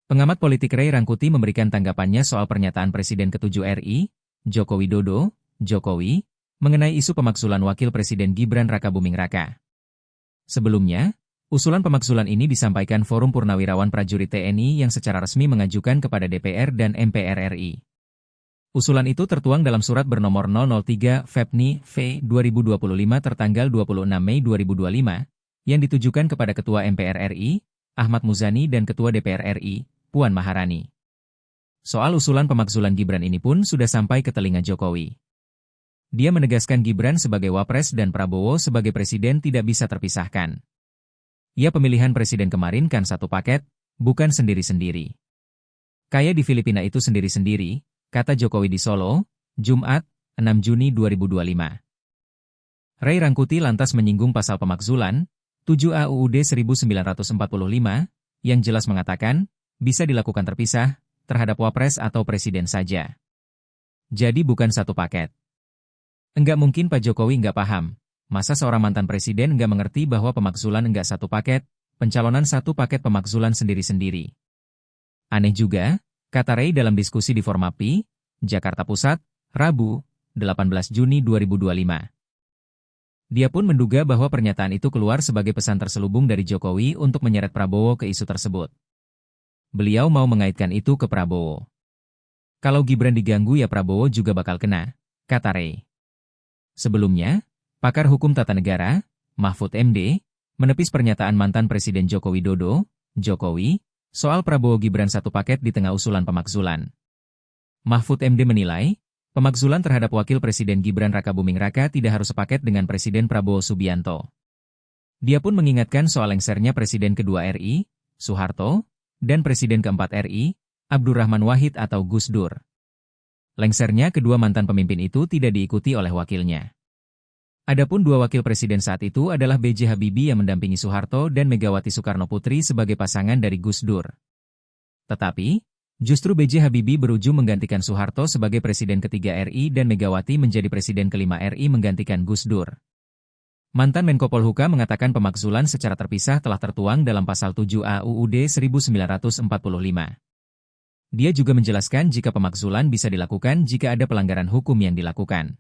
Pengamat politik Ray Rangkuti memberikan tanggapannya soal pernyataan Presiden ke-7 RI, Joko Widodo, Jokowi, mengenai isu pemakzulan Wakil Presiden Gibran Rakabuming Raka. Sebelumnya, usulan pemakzulan ini disampaikan Forum Purnawirawan Prajurit TNI yang secara resmi mengajukan kepada DPR dan MPR RI. Usulan itu tertuang dalam surat bernomor 003 FEPNI V 2025 tertanggal 26 Mei 2025, yang ditujukan kepada Ketua MPR RI, Ahmad Muzani dan Ketua DPR RI, Puan Maharani. Soal usulan pemakzulan Gibran ini pun sudah sampai ke telinga Jokowi. Dia menegaskan Gibran sebagai Wapres dan Prabowo sebagai Presiden tidak bisa terpisahkan. Ya, pemilihan Presiden kemarin kan satu paket, bukan sendiri-sendiri. Kayak di Filipina itu sendiri-sendiri, kata Jokowi di Solo, Jumat, 6 Juni 2025. Ray Rangkuti lantas menyinggung pasal pemakzulan, 7 AUUD 1945, yang jelas mengatakan, bisa dilakukan terpisah, terhadap Wapres atau Presiden saja. Jadi bukan satu paket. Enggak mungkin Pak Jokowi enggak paham. Masa seorang mantan presiden enggak mengerti bahwa pemakzulan enggak satu paket, pencalonan satu paket pemakzulan sendiri-sendiri. Aneh juga, kata Ray dalam diskusi di Formapi, Jakarta Pusat, Rabu, 18 Juni 2025. Dia pun menduga bahwa pernyataan itu keluar sebagai pesan terselubung dari Jokowi untuk menyeret Prabowo ke isu tersebut. Beliau mau mengaitkan itu ke Prabowo. Kalau Gibran diganggu ya Prabowo juga bakal kena, kata Ray. Sebelumnya, pakar hukum tata negara, Mahfud MD, menepis pernyataan mantan Presiden Joko Widodo, Jokowi, soal Prabowo Gibran satu paket di tengah usulan pemakzulan. Mahfud MD menilai, pemakzulan terhadap Wakil Presiden Gibran Rakabuming Raka tidak harus sepaket dengan Presiden Prabowo Subianto. Dia pun mengingatkan soal lengsernya Presiden kedua RI, Soeharto, dan Presiden keempat RI, Abdurrahman Wahid atau Gus Dur. Lengsernya kedua mantan pemimpin itu tidak diikuti oleh wakilnya. Adapun dua wakil presiden saat itu adalah B.J. Habibie yang mendampingi Soeharto dan Megawati Soekarnoputri sebagai pasangan dari Gus Dur. Tetapi, justru B.J. Habibie berujung menggantikan Soeharto sebagai Presiden ketiga RI dan Megawati menjadi Presiden kelima RI menggantikan Gus Dur. Mantan Menko Polhukam mengatakan pemakzulan secara terpisah telah tertuang dalam pasal 7 AUUD 1945. Dia juga menjelaskan jika pemakzulan bisa dilakukan jika ada pelanggaran hukum yang dilakukan.